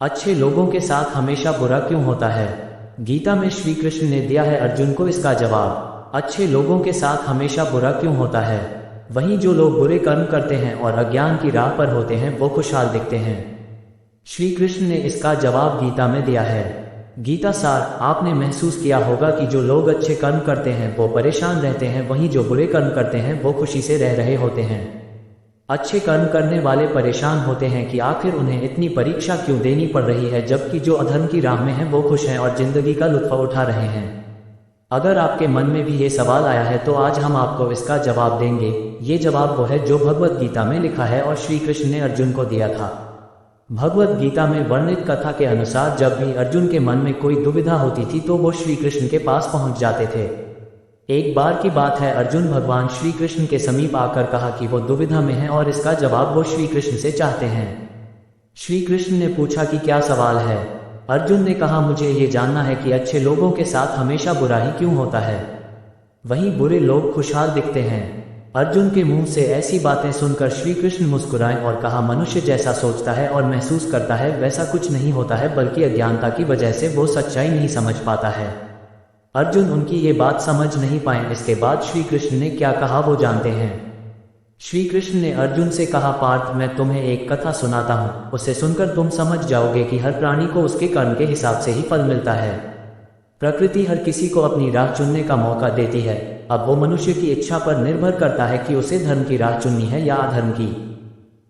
अच्छे लोगों के साथ हमेशा बुरा क्यों होता है? गीता में श्री कृष्ण ने दिया है अर्जुन को इसका जवाब। अच्छे लोगों के साथ हमेशा बुरा क्यों होता है? वहीं जो लोग बुरे कर्म करते हैं और अज्ञान की राह पर होते हैं वो खुशहाल दिखते हैं। श्री कृष्ण ने इसका जवाब गीता में दिया है। गीता सार, आपने महसूस किया होगा कि जो लोग अच्छे कर्म करते हैं वो परेशान रहते हैं, वहीं जो बुरे कर्म करते हैं वो खुशी से रह रहे होते हैं। अच्छे कर्म करने वाले परेशान होते हैं कि आखिर उन्हें इतनी परीक्षा क्यों देनी पड़ रही है, जबकि जो अधर्म की राह में हैं वो खुश हैं और जिंदगी का लुत्फ उठा रहे हैं। अगर आपके मन में भी ये सवाल आया है तो आज हम आपको इसका जवाब देंगे। ये जवाब वो है जो भगवत गीता में लिखा है और श्री कृष्ण ने अर्जुन को दिया था। भगवत गीता में वर्णित कथा के अनुसार जब भी अर्जुन के मन में कोई दुविधा होती थी तो वो श्री कृष्ण के पास पहुंच जाते थे। एक बार की बात है, अर्जुन भगवान श्री कृष्ण के समीप आकर कहा कि वो दुविधा में है और इसका जवाब वो श्री कृष्ण से चाहते हैं। श्री कृष्ण ने पूछा कि क्या सवाल है? अर्जुन ने कहा, मुझे ये जानना है कि अच्छे लोगों के साथ हमेशा बुरा ही क्यों होता है, वहीं बुरे लोग खुशहाल दिखते हैं। अर्जुन के मुंह से ऐसी बातें सुनकर श्री कृष्ण मुस्कुराए और कहा, मनुष्य जैसा सोचता है और महसूस करता है वैसा कुछ नहीं होता है, बल्कि अज्ञानता की वजह से वो सच्चाई नहीं समझ पाता है। अर्जुन उनकी ये बात समझ नहीं पाए। इसके बाद श्री कृष्ण ने क्या कहा वो जानते हैं। श्री कृष्ण ने अर्जुन से कहा, पार्थ, मैं तुम्हें एक कथा सुनाता हूँ, उसे सुनकर तुम समझ जाओगे कि हर प्राणी को उसके कर्म के हिसाब से ही फल मिलता है। प्रकृति हर किसी को अपनी राह चुनने का मौका देती है। अब वो मनुष्य की इच्छा पर निर्भर करता है कि उसे धर्म की राह चुननी है या अधर्म की।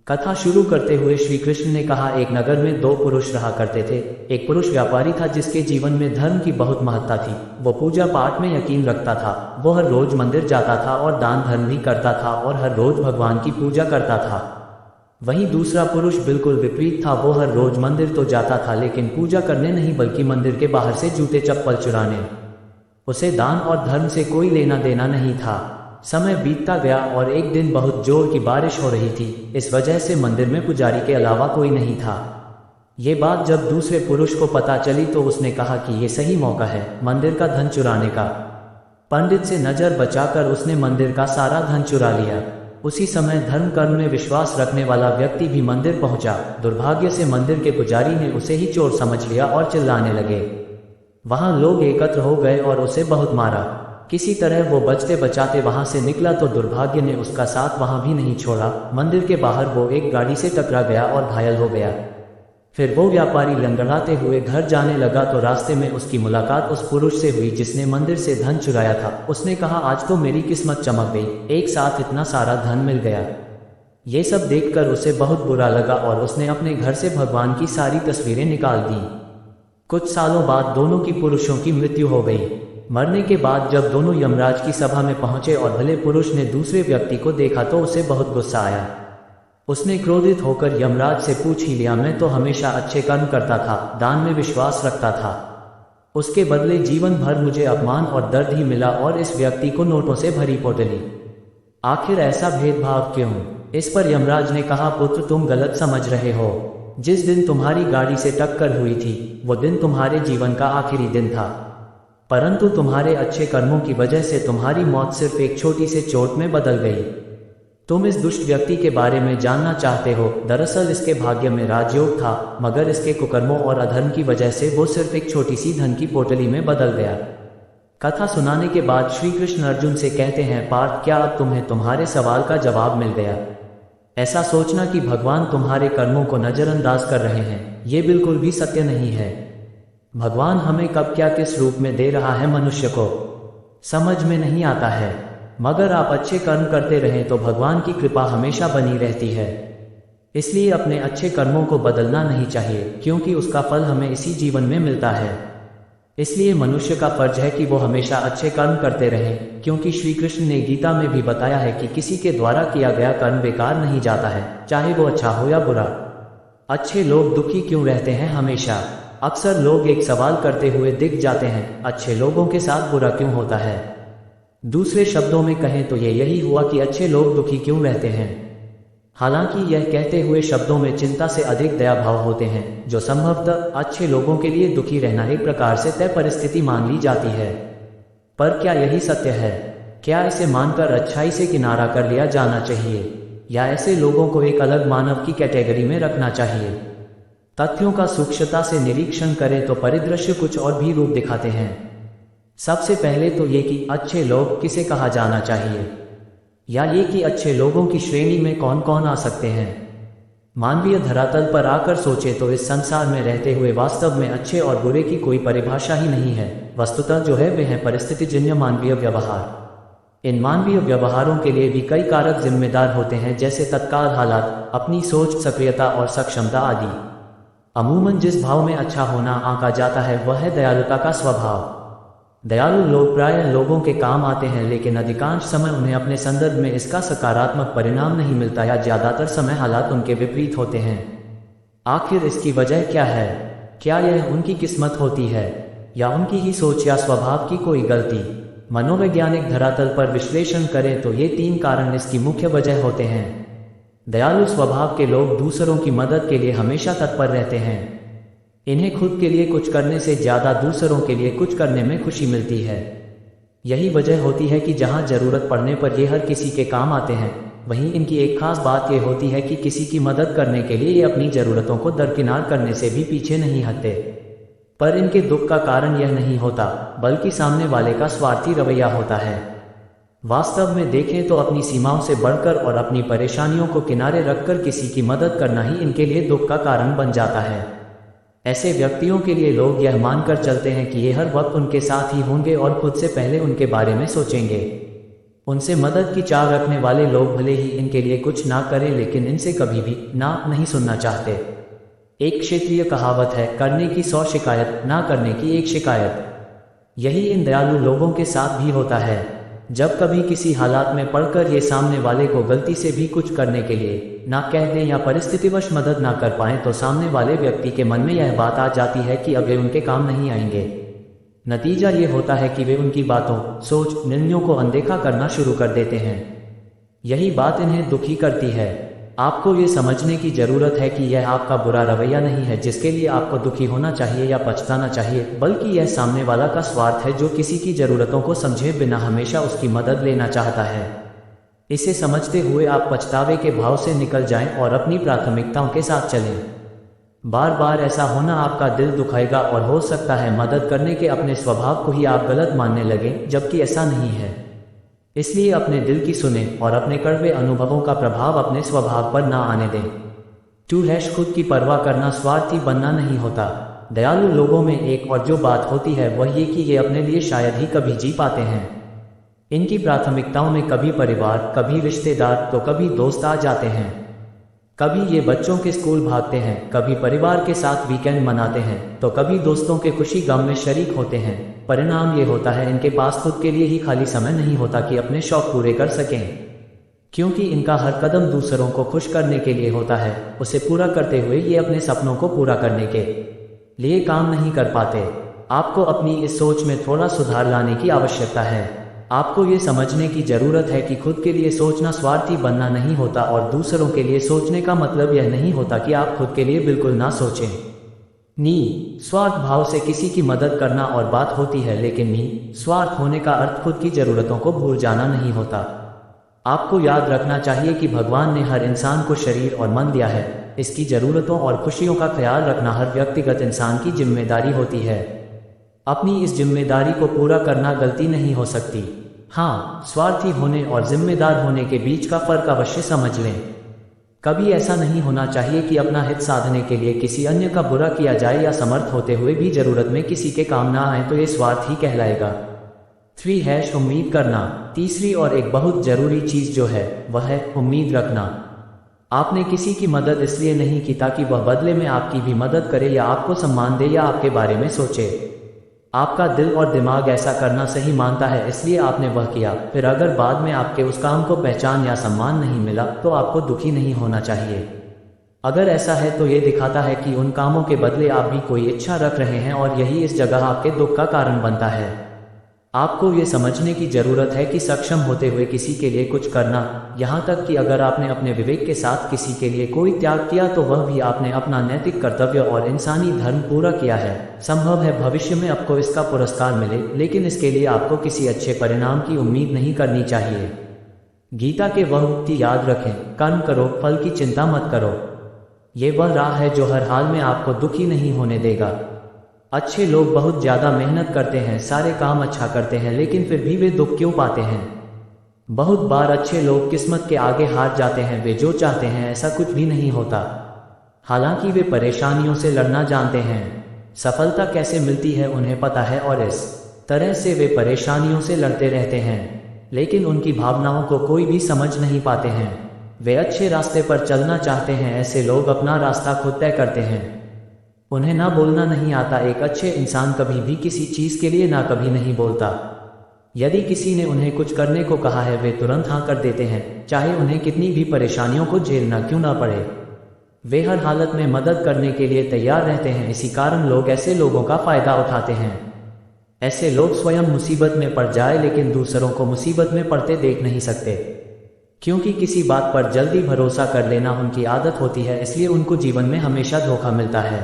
कथा शुरू करते हुए श्री कृष्ण ने कहा, एक नगर में दो पुरुष रहा करते थे। एक पुरुष व्यापारी था जिसके जीवन में धर्म की बहुत महत्ता थी। वो पूजा पाठ में यकीन रखता था। वो हर रोज मंदिर जाता था और दान धर्म भी करता था और हर रोज भगवान की पूजा करता था। वहीं दूसरा पुरुष बिल्कुल विपरीत था। वो हर रोज मंदिर तो जाता था लेकिन पूजा करने नहीं, बल्कि मंदिर के बाहर से जूते चप्पल चुराने। उसे दान और धर्म से कोई लेना देना नहीं था। समय बीतता गया और एक दिन बहुत जोर की बारिश हो रही थी। इस वजह से मंदिर में पुजारी के अलावा कोई नहीं था। ये बात जब दूसरे पुरुष को पता चली तो उसने कहा कि ये सही मौका है मंदिर का धन चुराने का। पंडित से नजर बचाकर उसने मंदिर का सारा धन चुरा लिया। उसी समय धर्म कर्म में विश्वास रखने वाला व्यक्ति भी मंदिर पहुंचा। दुर्भाग्य से मंदिर के पुजारी ने उसे ही चोर समझ लिया और चिल्लाने लगे। वहां लोग एकत्र हो गए और उसे बहुत मारा। किसी तरह वो बचते बचाते वहां से निकला तो दुर्भाग्य ने उसका साथ वहां भी नहीं छोड़ा। मंदिर के बाहर वो एक गाड़ी से टकरा गया और घायल हो गया। फिर वो व्यापारी लंगड़ाते हुए घर जाने लगा तो रास्ते में उसकी मुलाकात उस पुरुष से हुई जिसने मंदिर से धन चुराया था। उसने कहा, आज तो मेरी किस्मत चमक गई, एक साथ इतना सारा धन मिल गया। ये सब देखकर उसे बहुत बुरा लगा और उसने अपने घर से भगवान की सारी तस्वीरें निकाल दी। कुछ सालों बाद दोनों की पुरुषों की मृत्यु हो गई। मरने के बाद जब दोनों यमराज की सभा में पहुंचे और भले पुरुष ने दूसरे व्यक्ति को देखा तो उसे बहुत गुस्सा आया। उसने क्रोधित होकर यमराज से पूछ ही लिया, मैं तो हमेशा अच्छे कर्म करता था, दान में विश्वास रखता था, उसके बदले जीवन भर मुझे अपमान और दर्द ही मिला और इस व्यक्ति को नोटों से भरी पोटली। आखिर ऐसा भेदभाव क्यों? इस पर यमराज ने कहा, पुत्र, तुम गलत समझ रहे हो। जिस दिन तुम्हारी गाड़ी से टक्कर हुई थी वो दिन तुम्हारे जीवन का आखिरी दिन था, परंतु तुम्हारे अच्छे कर्मों की वजह से तुम्हारी मौत सिर्फ एक छोटी सी चोट में बदल गई। तुम इस दुष्ट व्यक्ति के बारे में जानना चाहते हो। दरअसल इसके भाग्य में राजयोग था, मगर इसके कुकर्मों और अधर्म की वजह से वो सिर्फ एक छोटी सी धन की पोटली में बदल गया। कथा सुनाने के बाद श्री कृष्ण अर्जुन से कहते हैं, पार्थ, क्या अब तुम्हें तुम्हारे सवाल का जवाब मिल गया? ऐसा सोचना कि भगवान तुम्हारे कर्मों को नजरअंदाज कर रहे हैं, ये बिल्कुल भी सत्य नहीं है। भगवान हमें कब क्या किस रूप में दे रहा है मनुष्य को समझ में नहीं आता है, मगर आप अच्छे कर्म करते रहें तो भगवान की कृपा हमेशा बनी रहती है। इसलिए अपने अच्छे कर्मों को बदलना नहीं चाहिए, क्योंकि उसका फल हमें इसी जीवन में मिलता है। इसलिए मनुष्य का फर्ज है कि वो हमेशा अच्छे कर्म करते रहें, क्योंकि श्री कृष्ण ने गीता में भी बताया है कि किसी के द्वारा किया गया कर्म बेकार नहीं जाता है, चाहे वो अच्छा हो या बुरा। अच्छे लोग दुखी क्यों रहते हैं हमेशा? अक्सर लोग एक सवाल करते हुए दिख जाते हैं, अच्छे लोगों के साथ बुरा क्यों होता है? दूसरे शब्दों में कहें तो ये यही हुआ कि अच्छे लोग दुखी क्यों रहते हैं। हालांकि यह कहते हुए शब्दों में चिंता से अधिक दया भाव होते हैं, जो संभवतः अच्छे लोगों के लिए दुखी रहना एक प्रकार से तय परिस्थिति मान ली जाती है। पर क्या यही सत्य है? क्या इसे मानकर अच्छाई से किनारा कर लिया जाना चाहिए, या ऐसे लोगों को एक अलग मानव की कैटेगरी में रखना चाहिए? तथ्यों का सूक्ष्मता से निरीक्षण करें तो परिदृश्य कुछ और भी रूप दिखाते हैं। सबसे पहले तो ये कि अच्छे लोग किसे कहा जाना चाहिए, या ये कि अच्छे लोगों की श्रेणी में कौन कौन आ सकते हैं। मानवीय धरातल पर आकर सोचे तो इस संसार में रहते हुए वास्तव में अच्छे और बुरे की कोई परिभाषा ही नहीं है। वस्तुतः जो है वे है परिस्थितिजन्य मानवीय व्यवहार। इन मानवीय व्यवहारों के लिए भी कई कारक जिम्मेदार होते हैं, जैसे तत्काल हालात, अपनी सोच, सक्रियता और सक्षमता आदि। अमूमन जिस भाव में अच्छा होना आंका जाता है वह है दयालुता का स्वभाव। दयालु लोग प्रायः लोगों के काम आते हैं, लेकिन अधिकांश समय उन्हें अपने संदर्भ में इसका सकारात्मक परिणाम नहीं मिलता या ज्यादातर समय हालात उनके विपरीत होते हैं। आखिर इसकी वजह क्या है? क्या यह उनकी किस्मत होती है या उनकी ही सोच या स्वभाव की कोई गलती? मनोवैज्ञानिक धरातल पर विश्लेषण करें तो ये 3 कारण इसकी मुख्य वजह होते हैं। दयालु स्वभाव के लोग दूसरों की मदद के लिए हमेशा तत्पर रहते हैं। इन्हें खुद के लिए कुछ करने से ज्यादा दूसरों के लिए कुछ करने में खुशी मिलती है। यही वजह होती है कि जहां जरूरत पड़ने पर ये हर किसी के काम आते हैं। वहीं इनकी एक खास बात यह होती है कि किसी की मदद करने के लिए ये अपनी जरूरतों को दरकिनार करने से भी पीछे नहीं हटते। पर इनके दुख का कारण यह नहीं होता, बल्कि सामने वाले का स्वार्थी रवैया होता है। वास्तव में देखें तो अपनी सीमाओं से बढ़कर और अपनी परेशानियों को किनारे रखकर किसी की मदद करना ही इनके लिए दुख का कारण बन जाता है। ऐसे व्यक्तियों के लिए लोग यह मानकर चलते हैं कि ये हर वक्त उनके साथ ही होंगे और खुद से पहले उनके बारे में सोचेंगे। उनसे मदद की चाह रखने वाले लोग भले ही इनके लिए कुछ ना करें, लेकिन इनसे कभी भी ना नहीं सुनना चाहते। एक क्षेत्रीय कहावत है, करने की 100 शिकायत, ना करने की 1 शिकायत। यही इन दयालु लोगों के साथ भी होता है। जब कभी किसी हालात में पड़कर ये सामने वाले को गलती से भी कुछ करने के लिए ना कह दें या परिस्थितिवश मदद ना कर पाएं, तो सामने वाले व्यक्ति के मन में यह बात आ जाती है कि अब वे उनके काम नहीं आएंगे। नतीजा ये होता है कि वे उनकी बातों, सोच, निर्णयों को अनदेखा करना शुरू कर देते हैं। यही बात इन्हें दुखी करती है। आपको ये समझने की जरूरत है कि यह आपका बुरा रवैया नहीं है जिसके लिए आपको दुखी होना चाहिए या पछताना चाहिए, बल्कि यह सामने वाला का स्वार्थ है जो किसी की जरूरतों को समझे बिना हमेशा उसकी मदद लेना चाहता है। इसे समझते हुए आप पछतावे के भाव से निकल जाएं और अपनी प्राथमिकताओं के साथ चलें। बार बार ऐसा होना आपका दिल दुखाएगा और हो सकता है मदद करने के अपने स्वभाव को ही आप गलत मानने लगें, जबकि ऐसा नहीं है। इसलिए अपने दिल की सुने और अपने कड़वे अनुभवों का प्रभाव अपने स्वभाव पर ना आने दें। खुद की परवाह करना स्वार्थी बनना नहीं होता। दयालु लोगों में एक और जो बात होती है वह ये कि ये अपने लिए शायद ही कभी जी पाते हैं। इनकी प्राथमिकताओं में कभी परिवार, कभी रिश्तेदार, तो कभी दोस्त आ जाते हैं। कभी ये बच्चों के स्कूल भागते हैं, कभी परिवार के साथ वीकेंड मनाते हैं, तो कभी दोस्तों के खुशी गम में शरीक होते हैं। परिणाम ये होता है इनके पास खुद के लिए ही खाली समय नहीं होता कि अपने शौक पूरे कर सकें, क्योंकि इनका हर कदम दूसरों को खुश करने के लिए होता है। उसे पूरा करते हुए ये अपने सपनों को पूरा करने के लिए काम नहीं कर पाते। आपको अपनी इस सोच में थोड़ा सुधार लाने की आवश्यकता है। आपको ये समझने की जरूरत है कि खुद के लिए सोचना स्वार्थी बनना नहीं होता और दूसरों के लिए सोचने का मतलब यह नहीं होता कि आप खुद के लिए बिल्कुल ना सोचें। स्वार्थ भाव से किसी की मदद करना और बात होती है, लेकिन स्वार्थ होने का अर्थ खुद की जरूरतों को भूल जाना नहीं होता। आपको याद रखना चाहिए कि भगवान ने हर इंसान को शरीर और मन दिया है। इसकी जरूरतों और खुशियों का ख्याल रखना हर व्यक्तिगत इंसान की जिम्मेदारी होती है। अपनी इस जिम्मेदारी को पूरा करना गलती नहीं हो सकती। हाँ, स्वार्थी होने और जिम्मेदार होने के बीच का फर्क अवश्य समझ लें। कभी ऐसा नहीं होना चाहिए कि अपना हित साधने के लिए किसी अन्य का बुरा किया जाए या समर्थ होते हुए भी जरूरत में किसी के काम ना आए, तो ये स्वार्थ ही कहलाएगा। 3 उम्मीद करना। तीसरी और एक बहुत जरूरी चीज जो है वह है उम्मीद रखना। आपने किसी की मदद इसलिए नहीं की ताकि वह बदले में आपकी भी मदद करे या आपको सम्मान दे या आपके बारे में सोचे। आपका दिल और दिमाग ऐसा करना सही मानता है, इसलिए आपने वह किया। फिर अगर बाद में आपके उस काम को पहचान या सम्मान नहीं मिला तो आपको दुखी नहीं होना चाहिए। अगर ऐसा है तो ये दिखाता है कि उन कामों के बदले आप भी कोई इच्छा रख रहे हैं और यही इस जगह आपके दुख का कारण बनता है। आपको ये समझने की जरूरत है कि सक्षम होते हुए किसी के लिए कुछ करना, यहाँ तक कि अगर आपने अपने विवेक के साथ किसी के लिए कोई त्याग किया तो वह भी आपने अपना नैतिक कर्तव्य और इंसानी धर्म पूरा किया है। संभव है भविष्य में आपको इसका पुरस्कार मिले, लेकिन इसके लिए आपको किसी अच्छे परिणाम की उम्मीद नहीं करनी चाहिए। गीता के वह उक्ति याद रखें, कर्म करो, फल की चिंता मत करो। ये वह राह है जो हर हाल में आपको दुखी नहीं होने देगा। अच्छे लोग बहुत ज़्यादा मेहनत करते हैं, सारे काम अच्छा करते हैं, लेकिन फिर भी वे दुख क्यों पाते हैं? बहुत बार अच्छे लोग किस्मत के आगे हार जाते हैं। वे जो चाहते हैं ऐसा कुछ भी नहीं होता, हालांकि वे परेशानियों से लड़ना जानते हैं। सफलता कैसे मिलती है उन्हें पता है और इस तरह से वे परेशानियों से लड़ते रहते हैं, लेकिन उनकी भावनाओं को कोई भी समझ नहीं पाते हैं। वे अच्छे रास्ते पर चलना चाहते हैं। ऐसे लोग अपना रास्ता खुद तय करते हैं। उन्हें ना बोलना नहीं आता। एक अच्छे इंसान कभी भी किसी चीज़ के लिए ना कभी नहीं बोलता। यदि किसी ने उन्हें कुछ करने को कहा है वे तुरंत हाँ कर देते हैं, चाहे उन्हें कितनी भी परेशानियों को झेलना क्यों ना पड़े। वे हर हालत में मदद करने के लिए तैयार रहते हैं। इसी कारण लोग ऐसे लोगों का फायदा उठाते हैं। ऐसे लोग स्वयं मुसीबत में पड़ जाए लेकिन दूसरों को मुसीबत में पड़ते देख नहीं सकते, क्योंकि किसी बात पर जल्दी भरोसा कर लेना उनकी आदत होती है, इसलिए उनको जीवन में हमेशा धोखा मिलता है।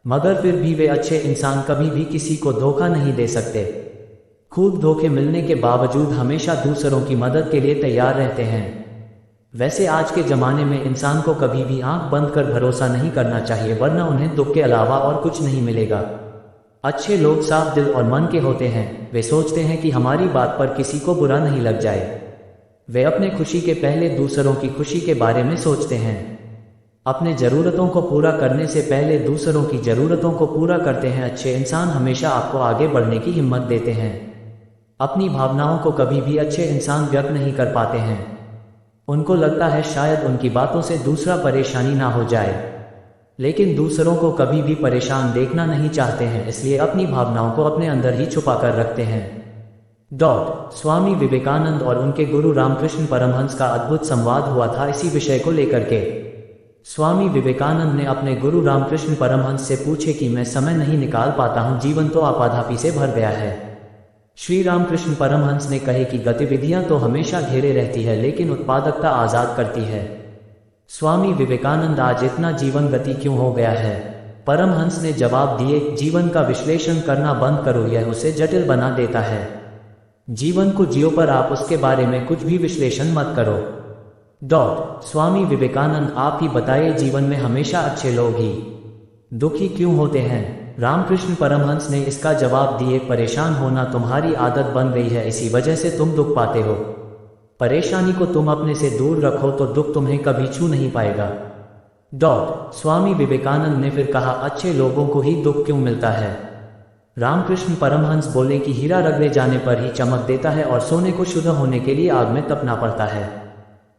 मगर फिर भी वे अच्छे इंसान कभी भी किसी को धोखा नहीं दे सकते। खूब धोखे मिलने के बावजूद हमेशा दूसरों की मदद के लिए तैयार रहते हैं। वैसे आज के ज़माने में इंसान को कभी भी आंख बंद कर भरोसा नहीं करना चाहिए, वरना उन्हें दुख के अलावा और कुछ नहीं मिलेगा। अच्छे लोग साफ दिल और मन के होते हैं। वे सोचते हैं कि हमारी बात पर किसी को बुरा नहीं लग जाए। वे अपने खुशी के पहले दूसरों की खुशी के बारे में सोचते हैं। अपने ज़रूरतों को पूरा करने से पहले दूसरों की ज़रूरतों को पूरा करते हैं। अच्छे इंसान हमेशा आपको आगे बढ़ने की हिम्मत देते हैं। अपनी भावनाओं को कभी भी अच्छे इंसान व्यक्त नहीं कर पाते हैं। उनको लगता है शायद उनकी बातों से दूसरा परेशानी ना हो जाए, लेकिन दूसरों को कभी भी परेशान देखना नहीं चाहते हैं, इसलिए अपनी भावनाओं को अपने अंदर ही छुपा कर रखते हैं। स्वामी विवेकानंद और उनके गुरु रामकृष्ण परमहंस का अद्भुत संवाद हुआ था इसी विषय को लेकर के। स्वामी विवेकानंद ने अपने गुरु रामकृष्ण परमहंस से पूछे कि मैं समय नहीं निकाल पाता हूँ, जीवन तो आपाधापी से भर गया है। श्री रामकृष्ण परमहंस ने कहे कि गतिविधियां तो हमेशा घेरे रहती है, लेकिन उत्पादकता आजाद करती है। स्वामी विवेकानंद, आज इतना जीवन गति क्यों हो गया है? परमहंस ने जवाब दिए, जीवन का विश्लेषण करना बंद करो, यह उसे जटिल बना देता है। जीवन को जियो पर आप उसके बारे में कुछ भी विश्लेषण मत करो। स्वामी विवेकानंद, आप ही बताइए, जीवन में हमेशा अच्छे लोग ही दुखी क्यों होते हैं? रामकृष्ण परमहंस ने इसका जवाब दिए, परेशान होना तुम्हारी आदत बन गई है, इसी वजह से तुम दुख पाते हो। परेशानी को तुम अपने से दूर रखो तो दुख तुम्हें कभी छू नहीं पाएगा। स्वामी विवेकानंद ने फिर कहा, अच्छे लोगों को ही दुख क्यों मिलता है? रामकृष्ण परमहंस बोले कि हीरा रगड़े जाने पर ही चमक देता है और सोने को शुद्ध होने के लिए आग में तपना पड़ता है।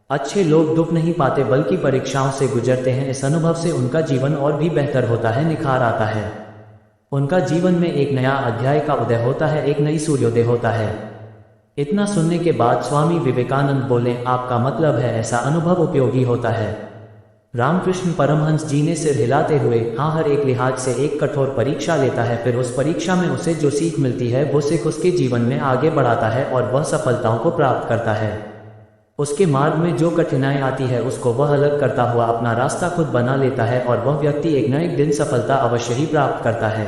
अच्छे लोग दुख नहीं पाते बल्कि परीक्षाओं से गुजरते हैं। इस अनुभव से उनका जीवन और भी बेहतर होता है, निखार आता है। उनका जीवन में एक नया अध्याय का उदय होता है, एक नई सूर्योदय होता है। इतना सुनने के बाद स्वामी विवेकानंद बोले, आपका मतलब है ऐसा अनुभव उपयोगी होता है? रामकृष्ण परमहंस जी ने सिर हिलाते हुए, हाँ, हर एक लिहाज से एक कठोर परीक्षा लेता है, फिर उस परीक्षा में उसे जो सीख मिलती है वो सीख उसके जीवन में आगे बढ़ाता है और वह सफलताओं को प्राप्त करता है। उसके मार्ग में जो कठिनाई आती है उसको वह अलग करता हुआ अपना रास्ता खुद बना लेता है और वह व्यक्ति एक न एक दिन सफलता अवश्य ही प्राप्त करता है।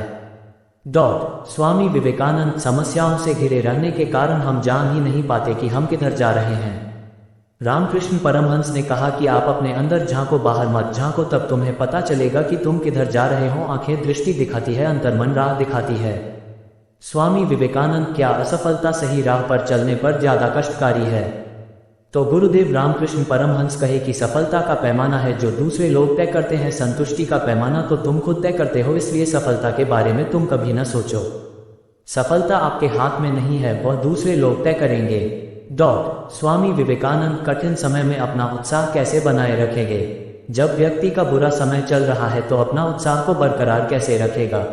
स्वामी विवेकानंद, समस्याओं से घिरे रहने के कारण हम जान ही नहीं पाते कि हम किधर जा रहे हैं। रामकृष्ण परमहंस ने कहा कि आप अपने अंदर झांको, बाहर मत झांको, तब तुम्हें पता चलेगा कि तुम किधर जा रहे हो। आंखें दृष्टि दिखाती है, अंतर्मन राह दिखाती है। स्वामी विवेकानंद, क्या असफलता सही राह पर चलने पर ज्यादा कष्टकारी है? तो गुरुदेव रामकृष्ण परमहंस कहे कि सफलता का पैमाना है जो दूसरे लोग तय करते हैं, संतुष्टि का पैमाना तो तुम खुद तय करते हो, इसलिए सफलता के बारे में तुम कभी न सोचो। सफलता आपके हाथ में नहीं है, वह दूसरे लोग तय करेंगे। स्वामी विवेकानंद, कठिन समय में अपना उत्साह कैसे बनाए रखेंगे? जब व्यक्ति का बुरा समय चल रहा है तो अपना उत्साह को बरकरार कैसे रखेगा?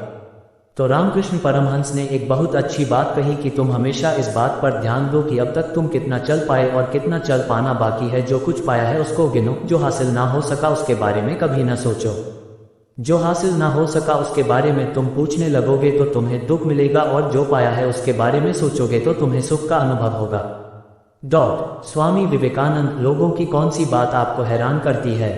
तो रामकृष्ण परमहंस ने एक बहुत अच्छी बात कही कि तुम हमेशा इस बात पर ध्यान दो कि अब तक तुम कितना चल पाए और कितना चल पाना बाकी है। जो कुछ पाया है उसको गिनो, जो हासिल ना हो सका उसके बारे में कभी ना सोचो। जो हासिल ना हो सका उसके बारे में तुम पूछने लगोगे तो तुम्हें दुख मिलेगा, और जो पाया है उसके बारे में सोचोगे तो तुम्हें सुख का अनुभव होगा। स्वामी विवेकानंद, लोगों की कौन सी बात आपको हैरान करती है?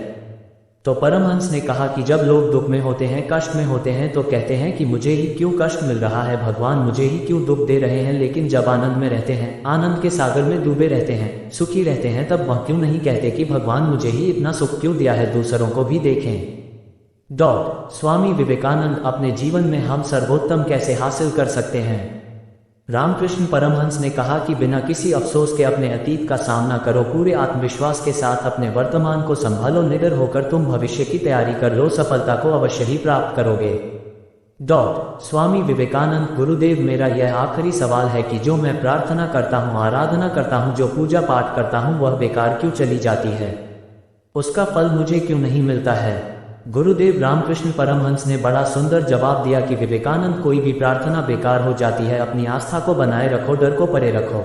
तो परमहंस ने कहा कि जब लोग दुख में होते हैं, कष्ट में होते हैं, तो कहते हैं कि मुझे ही क्यों कष्ट मिल रहा है, भगवान मुझे ही क्यों दुख दे रहे हैं। लेकिन जब आनंद में रहते हैं, आनंद के सागर में डूबे रहते हैं, सुखी रहते हैं, तब वह क्यों नहीं कहते कि भगवान मुझे ही इतना सुख क्यों दिया है, दूसरों को भी देखें। स्वामी विवेकानंद, अपने जीवन में हम सर्वोत्तम कैसे हासिल कर सकते हैं। रामकृष्ण परमहंस ने कहा कि बिना किसी अफसोस के अपने अतीत का सामना करो, पूरे आत्मविश्वास के साथ अपने वर्तमान को संभालो, निडर होकर तुम भविष्य की तैयारी कर लो, सफलता को अवश्य ही प्राप्त करोगे। स्वामी विवेकानंद, गुरुदेव, मेरा यह आखिरी सवाल है कि जो मैं प्रार्थना करता हूँ, आराधना करता हूँ, जो पूजा पाठ करता हूँ, वह बेकार क्यों चली जाती है, उसका फल मुझे क्यों नहीं मिलता है। गुरुदेव रामकृष्ण परमहंस ने बड़ा सुंदर जवाब दिया कि विवेकानंद, कोई भी प्रार्थना बेकार हो जाती है। अपनी आस्था को बनाए रखो, डर को परे रखो।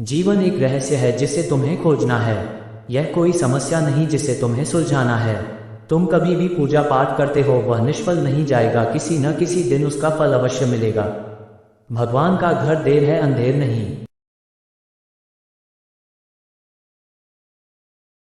जीवन एक रहस्य है जिसे तुम्हें खोजना है, यह कोई समस्या नहीं जिसे तुम्हें सुलझाना है। तुम कभी भी पूजा पाठ करते हो, वह निष्फल नहीं जाएगा, किसी न किसी दिन उसका फल अवश्य मिलेगा। भगवान का घर देर है अंधेर नहीं।